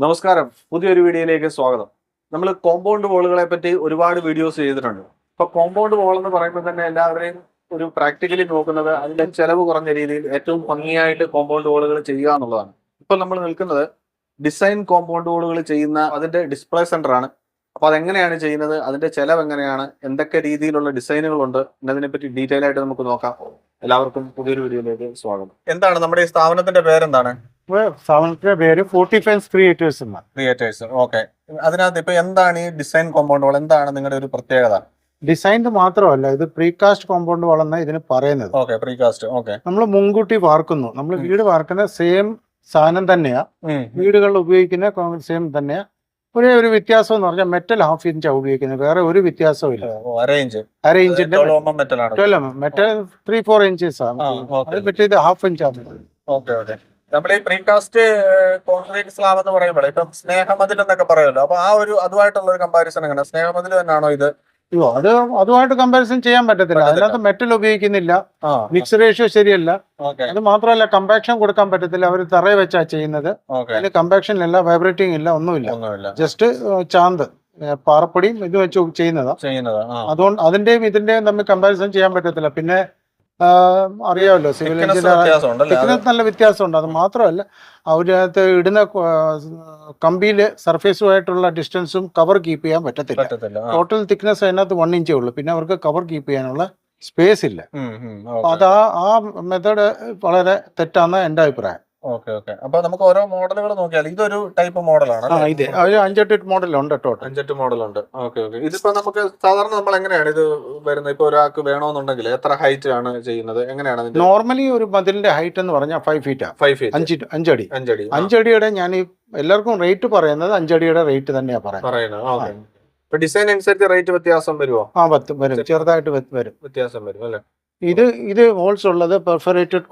നമസ്കാരം, പുതിയൊരു വീഡിയോയിലേക്ക് സ്വാഗതം. നമ്മൾ കോമ്പൗണ്ട് വോളുകളെ പറ്റി ഒരുപാട് വീഡിയോസ് ചെയ്തിട്ടുണ്ട്. ഇപ്പൊ കോമ്പൗണ്ട് വോൾ എന്ന് പറയുമ്പോൾ തന്നെ എല്ലാവരെയും ഒരു പ്രാക്ടിക്കലി നോക്കുന്നത് അതിന്റെ ചെലവ് കുറഞ്ഞ രീതിയിൽ ഏറ്റവും ഭംഗിയായിട്ട് കോമ്പൗണ്ട് വോളുകൾ ചെയ്യുക എന്നുള്ളതാണ്. ഇപ്പൊ നമ്മൾ നിൽക്കുന്നത് ഡിസൈൻ കോമ്പൗണ്ട് വോളുകൾ ചെയ്യുന്ന അതിന്റെ ഡിസ്പ്ലേ സെന്റർ ആണ്. അപ്പൊ അതെങ്ങനെയാണ് ചെയ്യുന്നത്, അതിന്റെ ചെലവ് എങ്ങനെയാണ്, എന്തൊക്കെ രീതിയിലുള്ള ഡിസൈനുകളുണ്ട് എന്നതിനെ പറ്റി ഡീറ്റെയിൽ ആയിട്ട് നമുക്ക് നോക്കാം. എല്ലാവർക്കും പുതിയൊരു വീഡിയോയിലേക്ക് സ്വാഗതം. എന്താണ് നമ്മുടെ ഈ സ്ഥാപനത്തിന്റെ പേരെന്താണ്? സ്ഥാപനത്തിന്റെ പേര് 45 ക്രിയേറ്റേഴ്സ് എന്നാണ്. ക്രിയേറ്റേഴ്സ്. ഓക്കെ. അതിനകത്ത് ഇപ്പൊ എന്താണ് ഈ ഡിസൈൻ കോമ്പൗണ്ട് വാൾ, എന്താണ് നിങ്ങളുടെ ഒരു പ്രത്യേകത? ഡിസൈൻ മാത്രമല്ല, ഇത് പ്രീകാസ്റ്റ് കോമ്പൗണ്ട് വാൾ എന്നാണ് ഇതിന് പറയുന്നത്. Okay, precast. ഓക്കെ. നമ്മൾ മുൻകൂട്ടി വാർക്കുന്നു. നമ്മൾ വീട് വാർക്കുന്ന സെയിം സാധനം തന്നെയാ, വീടുകളിൽ ഉപയോഗിക്കുന്ന സെയിം തന്നെയാ. ഒരേ ഒരു വ്യത്യാസം എന്ന് പറഞ്ഞാൽ മെറ്റൽ 1/2 ഇഞ്ചാണ് ഉപയോഗിക്കുന്നത്, വേറെ ഒരു വ്യത്യാസവും ഇല്ല. അര ഇഞ്ചിന്റെ മെറ്റൽ 3-4 ഇഞ്ചസ് ആണ്. അത് പറ്റിയത് 1/2 ഇഞ്ചാണ്. Okay okay. നമ്മൾ ഈ പ്രീകാസ്റ്റ് കോൺക്രീറ്റ് സ്ലാബ് എന്ന് പറയുമ്പോൾ ഇപ്പം സ്നേഹമതിൽ എന്നൊക്കെ പറയുമല്ലോ, അപ്പൊ ആ ഒരു അതുമായിട്ടുള്ള ഒരു കമ്പാരിസൺ എങ്ങനെ? സ്നേഹമതിൽ തന്നെയാണോ ഇത്? അത് അതുമായിട്ട് കമ്പാരിസൺ ചെയ്യാൻ പറ്റത്തില്ല. അതിനകത്ത് മെറ്റൽ ഉപയോഗിക്കുന്നില്ല, മിക്സ് റേഷ്യോ ശരിയല്ല. അത് മാത്രമല്ല, കമ്പാക്ഷൻ കൊടുക്കാൻ പറ്റത്തില്ല. അവർ തറയെ വെച്ചാ ചെയ്യുന്നത്. അതിന് കമ്പാക്ഷൻ ഇല്ല, വൈബ്രേറ്റിംഗ് ഇല്ല, ഒന്നുമില്ല. ജസ്റ്റ് ചാന്ത് പാറപ്പൊടിയും ഇത് വെച്ച് ചെയ്യുന്നതാ. അതുകൊണ്ട് അതിന്റെയും ഇതിന്റെയും തമ്മിൽ കമ്പാരിസൺ ചെയ്യാൻ പറ്റത്തില്ല. പിന്നെ അറിയാമല്ലോ, സിവിൽ എഞ്ചിനീയർ നല്ല വ്യത്യാസമുണ്ട്. അത് മാത്രമല്ല, അതിനകത്ത് ഇടുന്ന കമ്പിയില് സർഫേസുമായിട്ടുള്ള ഡിസ്റ്റൻസും കവർ കീപ്പ് ചെയ്യാൻ പറ്റത്തില്ല. ടോട്ടൽ തിക്നെസ് അതിനകത്ത് 1 ഇഞ്ചേ ഉള്ളൂ. പിന്നെ അവർക്ക് കവർ കീപ്പ് ചെയ്യാനുള്ള സ്പേസ് ഇല്ല. അത് ആ മെത്തേഡ് വളരെ തെറ്റാന്ന എന്റെ അഭിപ്രായം. Okay okay. അപ്പൊ നമുക്ക് ഓരോ മോഡലുകൾ നോക്കിയാൽ ഇതൊരു ടൈപ്പ് മോഡലാണ്. ഇത് 5-8 മോഡലുണ്ട്, ടോട്ടൽ 5-8 മോഡലുണ്ട്. Okay okay. ഇതിപ്പോ നമുക്ക് സാധാരണ നമ്മൾ എങ്ങനെയാണ് ഇത് വരുന്നത്? ഇപ്പൊ ഒരാൾക്ക് വേണമെന്നുണ്ടെങ്കിൽ എത്ര ഹൈറ്റ് ആണ് ചെയ്യുന്നത്, എങ്ങനെയാണ്? നോർമലി ഒരു മതിലിന്റെ ഹൈറ്റ് എന്ന് പറഞ്ഞാൽ 5 ഫീറ്റാ. 5 അടി. 5 അടിയുടെ ഞാൻ എല്ലാവർക്കും റേറ്റ് പറയുന്നത് 5 അടിയുടെ റേറ്റ് തന്നെയാ പറയുന്നത്. ഡിസൈൻ അനുസരിച്ച് റേറ്റ് വ്യത്യാസം വരുമോ? വരും, ചെറുതായിട്ട് വരും, വ്യത്യാസം വരും അല്ലെ? ഇത് വോൾസ് ഉള്ളത് പെർഫറേറ്റഡ്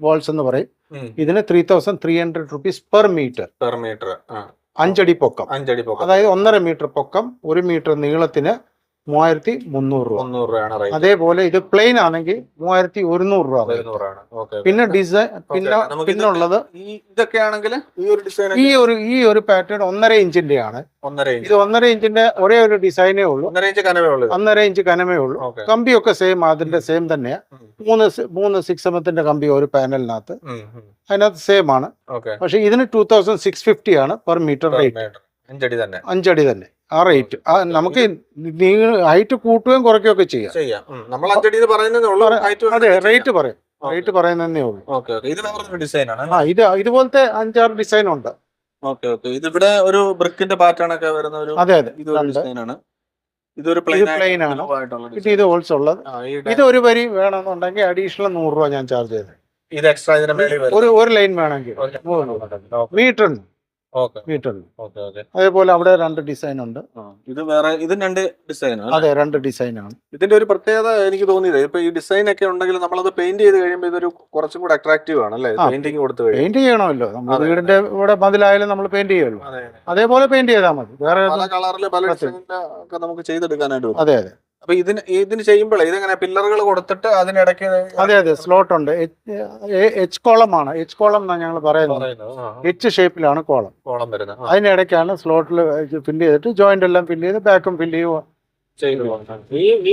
വോൾസ് എന്ന് പറയും. ഇതിന് 3,300 rupees പെർ മീറ്റർ. 5 അടി പൊക്കം. അതായത് 1.5 മീറ്റർ പൊക്കം, 1 മീറ്റർ നീളത്തിന് 3,300 രൂപ. അതേപോലെ ഇത് പ്ലെയിൻ ആണെങ്കിൽ 3,100 രൂപ. പിന്നെ ഡിസൈൻ പിന്നുള്ളത് ഇതൊക്കെ ആണെങ്കിൽ ഈ ഒരു പാറ്റേൺ 1.5 ഇഞ്ചിന്റെ ആണ്. ഇത് 1.5 ഇഞ്ചിന്റെ ഒരേ ഒരു ഡിസൈനേ ഉള്ളൂ. 1.5 ഇഞ്ച് കനമേ ഉള്ളൂ. കമ്പിയൊക്കെ സെയിം, അതിന്റെ സെയിം തന്നെയാ. 3 6mm കമ്പി ഒരു പാനലിനകത്ത്, അതിനകത്ത് സെയിം ആണ്. പക്ഷെ ഇതിന് 2,650 ആണ് പെർ മീറ്റർ റേറ്റ്. 5 അടി തന്നെ ആ റേറ്റ്. നമുക്ക് ഹൈറ്റ് കൂട്ടുകയും കുറയ്ക്കുകയൊക്കെ ചെയ്യാം. അതെ, റേറ്റ് പറയുന്നതേ ഉള്ളൂ. ഇത് ഇതുപോലത്തെ 5-6 ഡിസൈൻ ഉണ്ട്. ഇതിവിടെ ഒരു ബ്രിക്കിന്റെ പാറ്റേൺ ഒക്കെ വരുന്ന ഒരു. അതെ, ഇതൊരു പ്ലെയിൻ ആണ്. ഇത് ഓൾസോ ഉള്ളത്. ഇത് ഒരു വരി വേണമെന്നുണ്ടെങ്കിൽ അഡീഷണൽ 100 രൂപ ഞാൻ ചാർജ് ചെയ്തത്. ഇത് എക്സ്ട്രാ ഒരു ലൈൻ വേണമെങ്കിൽ മീറ്റർ. അതേപോലെ അവിടെ 2 ഡിസൈൻ ഉണ്ട്. ഇത് 2 ഡിസൈൻ. അതെ, 2 ഡിസൈൻ ആണ്. ഇതിന്റെ ഒരു പ്രത്യേകത എനിക്ക് തോന്നിയത്, ഇപ്പൊ ഈ ഡിസൈൻ ഒക്കെ ഉണ്ടെങ്കിൽ നമ്മളത് പെയിന്റ് ചെയ്ത് കഴിയുമ്പോൾ ഇതൊരു കുറച്ചും കൂടെ അട്രാക്റ്റീവ് ആണ് അല്ലേ? പെയിന്റിങ് കൊടുത്ത് പെയിന്റ് ചെയ്യണമല്ലോ. നമ്മൾ വീടിന്റെ ഇവിടെ മതിലായാലും നമ്മൾ പെയിന്റ് ചെയ്യുള്ളൂ. അതേപോലെ പെയിന്റ് ചെയ്താൽ മതി. വേറെ പല കളറില് പല ഡിസൈനിലൊക്കെ നമുക്ക് ചെയ്തെടുക്കാനായിട്ട്. അതെ. അപ്പൊ ഇതിന് ചെയ്യുമ്പോഴേ ഇതെങ്ങനെ പില്ലറുകൾ കൊടുത്തിട്ട് അതിനിടയ്ക്ക്? അതെ, സ്ലോട്ട് ഉണ്ട്. എച്ച് കോളം ആണ്. എച്ച് കോളം എന്നാണ് ഞങ്ങൾ പറയുന്നത്. എച്ച് ഷേപ്പിലാണ് കോളം വരുന്നത്. അതിനിടയ്ക്കാണ് സ്ലോട്ടിൽ ഫില്ല് ചെയ്തിട്ട് ജോയിന്റ് എല്ലാം ഫില്ല് ചെയ്ത് ബാക്കും ഫില്ല് ചെയ്യുക.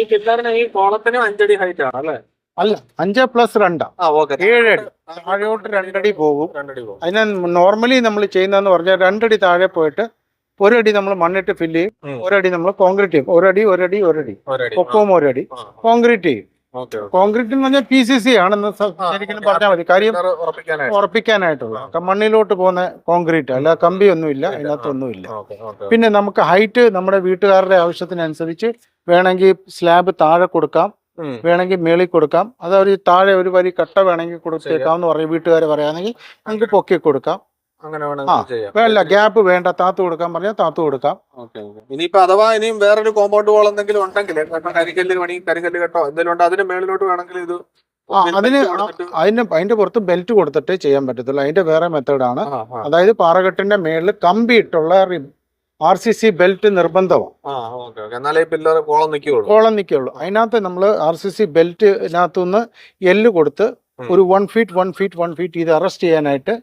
ഈ പില്ലറിന് ഈ കോളത്തിന് 5 അടി ഹൈറ്റ് ആണ് അല്ലേ? അല്ല, 5+2 7 അടി. താഴോട്ട് 2 അടി പോകും. അതിന് നോർമലി നമ്മൾ ചെയ്യുന്നതെന്ന് പറഞ്ഞാൽ 2 അടി താഴെ പോയിട്ട് 1 അടി നമ്മൾ മണ്ണിട്ട് ഫില്ല് ചെയ്യും, 1 അടി നമ്മൾ കോൺക്രീറ്റ് ചെയ്യും. 1 അടി പൊക്കവും 1 അടി കോൺക്രീറ്റ് ചെയ്യും. കോൺക്രീറ്റ് എന്ന് പറഞ്ഞാൽ PCC ആണെന്ന് ശരിക്കും പറഞ്ഞാൽ മതി. കാര്യം ഉറപ്പിക്കാനായിട്ടുള്ള മണ്ണിലോട്ട് പോകുന്ന കോൺക്രീറ്റ് അല്ല, കമ്പിയൊന്നുമില്ല, അതിനകത്തൊന്നുമില്ല. പിന്നെ നമുക്ക് ഹൈറ്റ് നമ്മുടെ വീട്ടുകാരുടെ ആവശ്യത്തിനനുസരിച്ച് വേണമെങ്കിൽ സ്ലാബ് താഴെ കൊടുക്കാം, വേണമെങ്കിൽ മേളിൽ കൊടുക്കാം. അത് ഒരു താഴെ ഒരു വരി കട്ട വേണമെങ്കിൽ കൊടുത്തേക്കാന്ന് പറയും വീട്ടുകാർ പറയുകയാണെങ്കിൽ നമുക്ക് പൊക്കി കൊടുക്കാം. വേണ്ട ഗ്യാപ്പ് വേണ്ട, താത്തു കൊടുക്കാൻ പറഞ്ഞാൽ താത്തു കൊടുക്കാം. ഇനിയിപ്പോ അഥവാ ഇനിയും വേറൊരു കോമ്പൗണ്ട് വാൾ എന്തെങ്കിലും ഉണ്ടെങ്കിൽ, കരിങ്കല്ല് കെട്ടോ എന്തെങ്കിലും ഉണ്ട്, അതിന് മേളിലോട്ട് വേണമെങ്കിൽ ഇത് അതിന്റെ പുറത്ത് ബെൽറ്റ് കൊടുത്തിട്ടേ ചെയ്യാൻ പറ്റത്തുള്ളൂ. അതിന്റെ വേറെ മെത്തേഡാണ്. അതായത് പാറകെട്ടിന്റെ മേളിൽ കമ്പി ഇട്ടുള്ള RCC ബെൽറ്റ് നിർബന്ധമാണ്. കോളം നിൽക്കുള്ളൂ. അതിനകത്ത് നമ്മൾ RCC ബെൽറ്റിനകത്തുനിന്ന് എല്ല് കൊടുത്ത് ഒരു 1 feet 1 feet 1 feet ഇത് അറസ്റ്റ് ചെയ്യാനായിട്ട്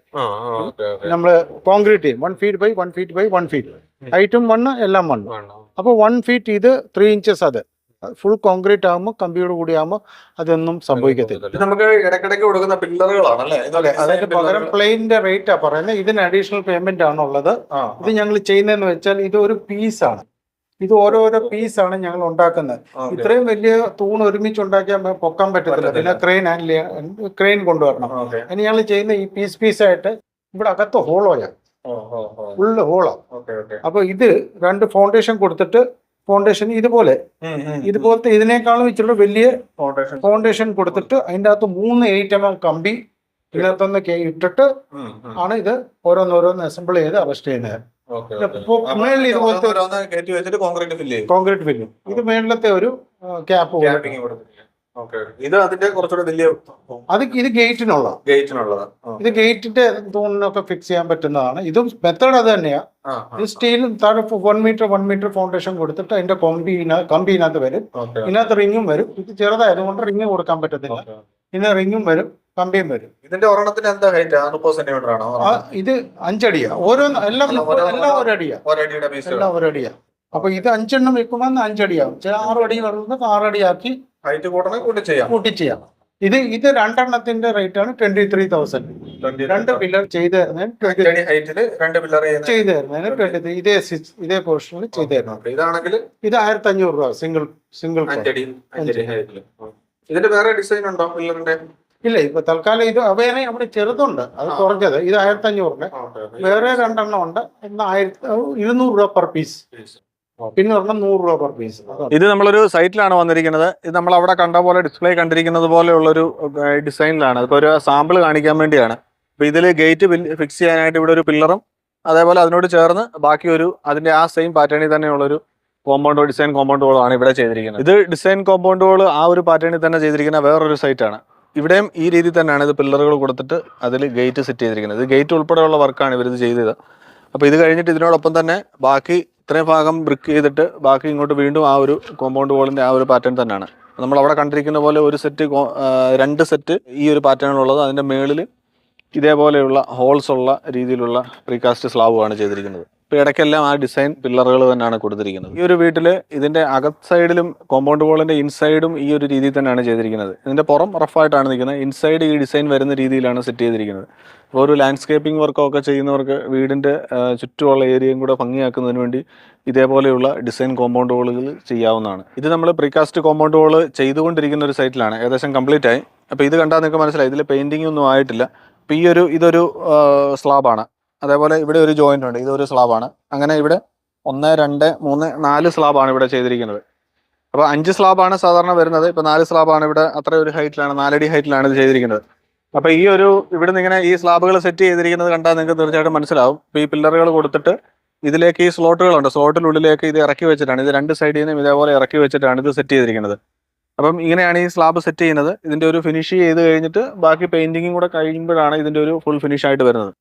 നമ്മൾ കോൺക്രീറ്റ് ചെയ്യും. 1 feet by 1 feet by 1 feet ഹൈറ്റും 1 എല്ലാം 1. അപ്പോൾ 1 feet ഇത് 3 inches. അത് ഫുൾ കോൺക്രീറ്റ് ആകുമ്പോൾ കമ്പിയോട് കൂടി ആകുമ്പോൾ അതൊന്നും സംഭവിക്കത്തില്ല. നമുക്ക് ഇടയ്ക്കിടയ്ക്ക് കൊടുക്കുന്ന പില്ലറുകളാണല്ലേ? അതായത് പകരം പ്ലെയിനിന്റെ റേറ്റാ പറയുന്നത്. ഇതിന് അഡീഷണൽ പേയ്മെന്റ് ആണുള്ളത്. ഇത് ഞങ്ങൾ ചെയ്യുന്നതെന്ന് വെച്ചാൽ ഇത് ഒരു പീസാണ്. ഇത് ഓരോരോ പീസാണ് ഞങ്ങൾ ഉണ്ടാക്കുന്നത്. ഇത്രയും വലിയ തൂണ് ഒരുമിച്ച് ഉണ്ടാക്കിയാൽ പൊക്കാൻ പറ്റത്തില്ല. പിന്നെ ക്രെയിൻ കൊണ്ടുവരണം. അതിന് ഞങ്ങൾ ചെയ്യുന്ന ഈ പീസായിട്ട് ഇവിടെ അകത്ത് ഹോളോയാണ്, ഫുള്ള് ഹോളോ. അപ്പൊ ഇത് 2 ഫൗണ്ടേഷൻ കൊടുത്തിട്ട് ഫൗണ്ടേഷൻ ഇതുപോലത്തെ ഇതിനേക്കാളും ഇച്ചിരി വലിയ ഫൗണ്ടേഷൻ കൊടുത്തിട്ട് അതിൻ്റെ അകത്ത് 3 8mm കമ്പി ഇതിനകത്തൊന്ന് ഇട്ടിട്ട് ആണ് ഇത് ഓരോന്നോരോന്ന് അസംബിൾ ചെയ്ത് അറസ്റ്റ് ചെയ്യുന്നത്. കോൺക്രീറ്റ് ഫില്ലും ഇത് മേളിലത്തെ ഒരു ക്യാപ്പ്. ഇത് അതിന്റെ കുറച്ചുകൂടെ വലിയ ഇത് ഗേറ്റിനുള്ള ഇത് ഗേറ്റിന്റെ തൂണിനൊക്കെ ഫിക്സ് ചെയ്യാൻ പറ്റുന്നതാണ്. ഇതും മെത്തേഡ് അത് തന്നെയാ. ഇത് സ്റ്റീൽ താഴെ 1 meter ഫൗണ്ടേഷൻ കൊടുത്തിട്ട് അതിന്റെ കമ്പിനകത്ത് വരും. ഇതിനകത്ത് റിങ്ങും വരും. ഇത് ചെറുതായതുകൊണ്ട് റിങ് കൊടുക്കാൻ പറ്റത്തില്ല. ഇതിന് റിങ്ങും വരും, കമ്പിയും വരും. ഇതിന്റെ ഒരെണ്ണത്തിന് എന്താ ഹൈറ്റ്? 30 സെന്റിമീറ്റർ ആണോ? ഇത് 5 അടിയാ. എല്ലാം ഒരടിയാ. അപ്പൊ ഇത് 5 എണ്ണം വെക്കുമ്പോൾ 5 അടിയാവും. ചില 6 അടി വരുന്നത് 6 അടിയാക്കി ഹൈറ്റ് കൂട്ടി ചെയ്യാം. ഇത് 2 എണ്ണത്തിന്റെ റേറ്റ് ആണ് 23,000. 2 പില്ലർ ചെയ്ത് തരുന്നതിന് 23 ഇതേ പോർഷനിൽ ചെയ്ത് തരണം. ഇതാണെങ്കിൽ ഇത് 1,500 രൂപ സിംഗിൾ. ഇതിന്റെ വേറെ ഡിസൈൻ ഉണ്ടോ പില്ലറിന്റെ? ഇല്ല, ഇപ്പൊ തൽക്കാലം ഇത് വേറെ അവിടെ ചെറുതുണ്ട്, അത് കുറഞ്ഞത്. ഇത് 1,500. വേറെ 2 എണ്ണം ഉണ്ട്. 200 രൂപ പെർ പീസ്. പിന്നെ 100 രൂപ പെർ പീസ്. ഇത് നമ്മളൊരു സൈറ്റിലാണ് വന്നിരിക്കുന്നത്. ഇത് നമ്മൾ അവിടെ കണ്ട പോലെ ഡിസ്പ്ലേ കണ്ടിരിക്കുന്നത് പോലെയുള്ളൊരു ഡിസൈനിലാണ്. ഇപ്പോൾ ഒരു സാമ്പിൾ കാണിക്കാൻ വേണ്ടിയാണ്. അപ്പോൾ ഇതിൽ ഗേറ്റ് ഫിക്സ് ചെയ്യാനായിട്ട് ഇവിടെ ഒരു പില്ലറും അതേപോലെ അതിനോട് ചേർന്ന് ബാക്കി അതിന്റെ ആ സെയിം പാറ്റേണിൽ തന്നെയുള്ളൊരു ഡിസൈൻ കോമ്പൗണ്ട് വോളാണ് ഇവിടെ ചെയ്തിരിക്കുന്നത്. ഇത് ഡിസൈൻ കോമ്പൗണ്ട് വോൾ ആ ഒരു പാറ്റേണിൽ തന്നെ ചെയ്തിരിക്കുന്ന വേറൊരു സൈറ്റാണ്. ഇവിടെയും ഈ രീതിയിൽ തന്നെയാണ് ഇത് പില്ലറുകൾ കൊടുത്തിട്ട് അതിൽ ഗേറ്റ് സെറ്റ് ചെയ്തിരിക്കുന്നത്. ഇത് ഗേറ്റ് ഉൾപ്പെടെയുള്ള വർക്കാണ് ഇവരിത് ചെയ്തത്. അപ്പോൾ ഇത് കഴിഞ്ഞിട്ട് ഇതിനോടൊപ്പം തന്നെ ബാക്കി ഇത്രയും ഭാഗം ബ്രിക്ക് ചെയ്തിട്ട് ബാക്കി ഇങ്ങോട്ട് വീണ്ടും ആ ഒരു കോമ്പൗണ്ട് വോളിന്റെ ആ ഒരു പാറ്റേൺ തന്നെയാണ്. നമ്മൾ അവിടെ കണ്ടിരിക്കുന്ന പോലെ ഒരു സെറ്റ് 2 സെറ്റ് ഈ ഒരു പാറ്റേണിലുള്ളത്. അതിന്റെ മേളിൽ ഇതേപോലെയുള്ള ഹോൾസ് ഉള്ള രീതിയിലുള്ള പ്രീകാസ്റ്റ് സ്ലാബുമാണ് ചെയ്തിരിക്കുന്നത്. ഇപ്പോൾ ഇടയ്ക്കെല്ലാം ആ ഡിസൈൻ പില്ലറുകൾ തന്നെയാണ് കൊടുത്തിരിക്കുന്നത്. ഈ ഒരു വീട്ടിൽ ഇതിന്റെ അകത്ത് സൈഡിലും കോമ്പൗണ്ട് വോളിന്റെ ഇൻസൈഡും ഈ ഒരു രീതിയിൽ തന്നെയാണ് ചെയ്തിരിക്കുന്നത്. ഇതിന്റെ പുറം റഫായിട്ടാണ് നിൽക്കുന്നത്. ഇൻസൈഡ് ഈ ഡിസൈൻ വരുന്ന രീതിയിലാണ് സെറ്റ് ചെയ്തിരിക്കുന്നത്. അപ്പോൾ ഒരു ലാൻഡ്സ്കേപ്പിംഗ് വർക്കൊക്കെ ചെയ്യുന്നവർക്ക് വീടിന്റെ ചുറ്റുമുള്ള ഏരിയയും കൂടെ ഭംഗിയാക്കുന്നതിന് വേണ്ടി ഇതേപോലെയുള്ള ഡിസൈൻ കോമ്പൗണ്ട് വോളുകൾ ചെയ്യാവുന്നതാണ്. ഇത് നമ്മൾ പ്രീകാസ്റ്റ് കോമ്പൗണ്ട് വോൾ ചെയ്തുകൊണ്ടിരിക്കുന്ന ഒരു സൈറ്റിലാണ്. ഏകദേശം കംപ്ലീറ്റ് ആയി. അപ്പോൾ ഇത് കണ്ടാൽ നിങ്ങൾക്ക് മനസ്സിലായി ഇതിൽ പെയിന്റിംഗ് ഒന്നും ആയിട്ടില്ല. അപ്പോൾ ഇതൊരു സ്ലാബാണ്. അതേപോലെ ഇവിടെ ഒരു ജോയിന്റ് ഉണ്ട്. ഇതൊരു സ്ലാബാണ്. അങ്ങനെ ഇവിടെ 1 2 3 4 സ്ലാബാണ് ഇവിടെ ചെയ്തിരിക്കുന്നത്. അപ്പോൾ 5 സ്ലാബാണ് സാധാരണ വരുന്നത്. ഇപ്പോൾ 4 സ്ലാബാണ് ഇവിടെ. അത്ര ഒരു ഹൈറ്റിലാണ്, 4 അടി ഹൈറ്റിലാണ് ഇത് ചെയ്തിരിക്കുന്നത്. അപ്പോൾ ഇവിടെ നിന്ന് ഇങ്ങനെ ഈ സ്ലാബുകൾ സെറ്റ് ചെയ്തിരിക്കുന്നത് കണ്ടാൽ നിങ്ങൾക്ക് തീർച്ചയായിട്ടും മനസ്സിലാവും. ഇപ്പോൾ ഈ പില്ലറുകൾ കൊടുത്തിട്ട് ഇതിലേക്ക് ഈ സ്ലോട്ടുകളുണ്ട്. സ്ലോട്ടിനുള്ളിലേക്ക് ഇത് ഇറക്കി വെച്ചിട്ടാണ്, ഇത് 2 സൈഡിൽ നിന്നും ഇതേപോലെ ഇറക്കി വെച്ചിട്ടാണ് ഇത് സെറ്റ് ചെയ്തിരിക്കുന്നത്. അപ്പം ഇങ്ങനെയാണ് ഈ സ്ലാബ് സെറ്റ് ചെയ്യുന്നത്. ഇതിന്റെ ഒരു ഫിനിഷ് ചെയ്ത് കഴിഞ്ഞിട്ട് ബാക്കി പെയിന്റിങ്ങും കൂടെ കഴിയുമ്പോഴാണ് ഇതിന്റെ ഒരു ഫുൾ ഫിനിഷ് ആയിട്ട് വരുന്നത്.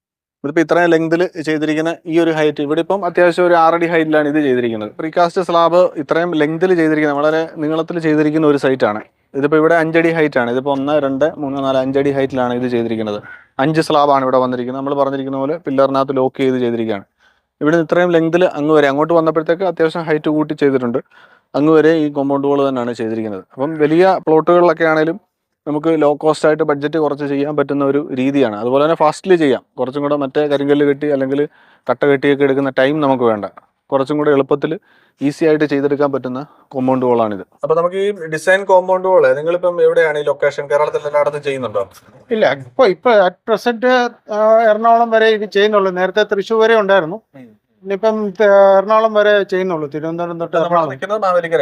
ഇതിപ്പോൾ ഇത്രയും ലെങ്തിൽ ചെയ്തിരിക്കുന്ന ഈ ഒരു ഹൈറ്റ്, ഇവിടെ ഇപ്പം അത്യാവശ്യം ഒരു 6 അടി ഹൈറ്റിലാണ് ഇത് ചെയ്തിരിക്കുന്നത്. പ്രീകാസ്റ്റ് സ്ലാബ് ഇത്രയും ലെങ്തിൽ ചെയ്തിരിക്കുന്നത്, വളരെ നീളത്തിൽ ചെയ്തിരിക്കുന്ന ഒരു സൈറ്റാണ്. ഇതിപ്പോൾ ഇവിടെ 5 അടി ഹൈറ്റാണ്. ഇതിപ്പോൾ 1 2 3 4 5 അടി ഹൈറ്റിലാണ് ഇത് ചെയ്തിരിക്കുന്നത്. 5 സ്ലാബാണ് ഇവിടെ വന്നിരിക്കുന്നത്. നമ്മൾ പറഞ്ഞിരിക്കുന്ന പോലെ പില്ലറിനകത്ത് ലോക്ക് ചെയ്ത് ചെയ്തിരിക്കുകയാണ്. ഇവിടെ ഇത്രയും ലെങ്തിൽ അങ്ങ് വരെ, അങ്ങോട്ട് വന്നപ്പോഴത്തേക്ക് അത്യാവശ്യം ഹൈറ്റ് കൂട്ടി ചെയ്തിട്ടുണ്ട്. അങ്ങ് വരെ ഈ കോമ്പൗണ്ട് വാൾ തന്നെയാണ് ചെയ്തിരിക്കുന്നത്. അപ്പം വലിയ പ്ലോട്ടുകളിലൊക്കെ ആണെങ്കിലും നമുക്ക് ലോ കോസ്റ്റ് ആയിട്ട് ബഡ്ജറ്റ് കുറച്ച് ചെയ്യാൻ പറ്റുന്ന ഒരു രീതിയാണ്. അതുപോലെ തന്നെ ഫാസ്റ്റ്ലി ചെയ്യാം. കുറച്ചും കൂടെ മറ്റേ കരിങ്കല്ല് കെട്ടി അല്ലെങ്കിൽ കട്ട കെട്ടിയൊക്കെ എടുക്കുന്ന ടൈം നമുക്ക് വേണ്ട. കുറച്ചും കൂടെ എളുപ്പത്തിൽ ഈസി ആയിട്ട് ചെയ്തെടുക്കാൻ പറ്റുന്ന കോമ്പൗണ്ട് വാളാണിത്. അപ്പൊ നമുക്ക് ഈ ഡിസൈൻ കോമ്പൗണ്ട് വാള് നിങ്ങളിപ്പം എവിടെയാണ് ഈ ലൊക്കേഷൻ? കേരളത്തിൽ എല്ലായിടത്തും ചെയ്യുന്നുണ്ടോ? ഇല്ല, ഇപ്പൊ അറ്റ് പ്രസന്റ് എറണാകുളം വരെ ഇത് ചെയ്യുന്നുള്ളൂ. നേരത്തെ തൃശ്ശൂർ വരെ ഉണ്ടായിരുന്നു. ഇനിയിപ്പം എറണാകുളം വരെ ചെയ്യുന്നുള്ളൂ. തിരുവനന്തപുരം തൊട്ട്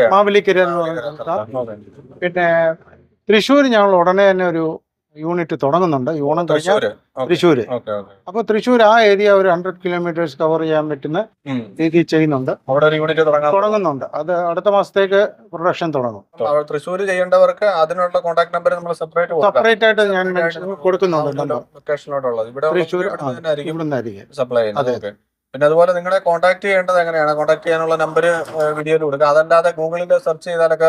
മാവേലിക്കര എന്ന് പറയുന്നത്. പിന്നെ തൃശ്ശൂർ ഞങ്ങൾ ഉടനെ തന്നെ ഒരു യൂണിറ്റ് തുടങ്ങുന്നുണ്ട്. ഓണം കഴിഞ്ഞാൽ തൃശ്ശൂര്. അപ്പൊ തൃശ്ശൂർ ആ ഏരിയ ഒരു 100 കിലോമീറ്റേഴ്സ് കവർ ചെയ്യാൻ പറ്റുന്ന രീതിയിൽ ചെയ്യുന്നുണ്ട്. അവിടെ ഒരു യൂണിറ്റ് തുടങ്ങുന്നുണ്ട്. അത് അടുത്ത മാസത്തേക്ക് പ്രൊഡക്ഷൻ തുടങ്ങും. തൃശ്ശൂർ ചെയ്യേണ്ടവർക്ക് അതിനുള്ള കോൺടാക്ട് നമ്പർ നമ്മൾ സെപ്പറേറ്റ് ആയിട്ട് ഞാൻ കൊടുക്കുന്നുണ്ട്. തൃശ്ശൂർ സപ്ലൈ ചെയ്യുന്നത്. പിന്നെ അതുപോലെ നിങ്ങളെ കോൺടാക്ട് ചെയ്യേണ്ടത് എങ്ങനെയാണ്? കോൺടാക്ട് ചെയ്യാനുള്ള നമ്പർ വീഡിയോയിൽ കൊടുക്കുക. അതല്ലാതെ ഗൂഗിളിൽ സെർച്ച് ചെയ്താലൊക്കെ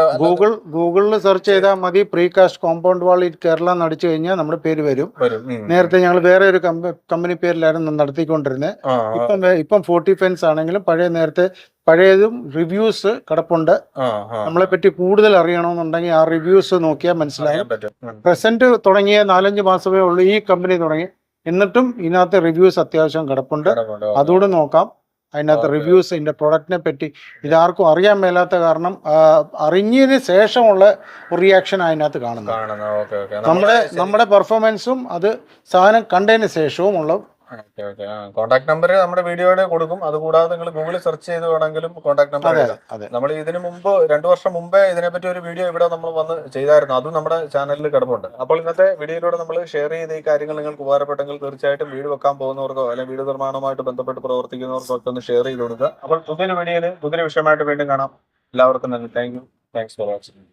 ഗൂഗിളിൽ സെർച്ച് ചെയ്താൽ മതി. Precast compound wall in Kerala എന്ന് അടിച്ചു കഴിഞ്ഞാൽ നമ്മുടെ പേര് വരും. നേരത്തെ ഞങ്ങൾ വേറെ ഒരു കമ്പനി പേരിലായിരുന്നു നടത്തിക്കൊണ്ടിരുന്നത്. ഇപ്പം 40 ഫെൻസ് ആണെങ്കിലും പഴയതും റിവ്യൂസ് കിടപ്പുണ്ട്. നമ്മളെ പറ്റി കൂടുതൽ അറിയണമെന്നുണ്ടെങ്കിൽ ആ റിവ്യൂസ് നോക്കിയാൽ മനസ്സിലാവും. പ്രസന്റ് തുടങ്ങിയ 4-5 മാസമേ ഉള്ളൂ ഈ കമ്പനി തുടങ്ങി, എന്നിട്ടും ഇതിനകത്ത് റിവ്യൂസ് അത്യാവശ്യം കിടപ്പുണ്ട്. അതുകൂടെ നോക്കാം. അതിനകത്ത് റിവ്യൂസ് ഇതിന്റെ പ്രൊഡക്റ്റിനെ പറ്റി ഇതാർക്കും അറിയാൻ മേലാത്ത കാരണം അറിഞ്ഞതിന് ശേഷമുള്ള റിയാക്ഷൻ അതിനകത്ത് കാണുന്നത്. നമ്മുടെ പെർഫോമൻസും അത് സാധനം കണ്ടതിന് ശേഷവും ഉള്ള. കോൺടാക്ട് നമ്പർ നമ്മുടെ വീഡിയോയുടെ കൊടുക്കും. അതുകൂടാതെ നിങ്ങൾ ഗൂഗിളിൽ സെർച്ച് ചെയ്ത് വേണമെങ്കിലും കോൺടാക്ട് നമ്പർ. നമ്മൾ ഇതിനു മുമ്പ് 2 വർഷം മുമ്പേ ഇതിനെപ്പറ്റി ഒരു വീഡിയോ ഇവിടെ നമ്മൾ വന്ന് ചെയ്തായിരുന്നു. അതും നമ്മുടെ ചാനലിൽ കിടപ്പുണ്ട്. അപ്പോൾ ഇന്നത്തെ വീഡിയോയിലൂടെ നമ്മൾ ഷെയർ ചെയ്ത ഈ കാര്യങ്ങൾ നിങ്ങൾക്ക് ഉപകാരപ്പെട്ടെങ്കിൽ തീർച്ചയായിട്ടും വീട് വെക്കാൻ പോകുന്നവർക്കോ അല്ലെങ്കിൽ വീട് നിർമ്മാണവുമായിട്ട് ബന്ധപ്പെട്ട് പ്രവർത്തിക്കുന്നവർക്കോ ഒക്കെ ഒന്ന് ഷെയർ ചെയ്ത് കൊടുക്കുക. അപ്പോൾ പുതിയൊരു വീഡിയോയിൽ പുതിയൊരു വിഷയമായിട്ട് വീണ്ടും കാണാം. എല്ലാവർക്കും നന്ദി. Thanks for watching.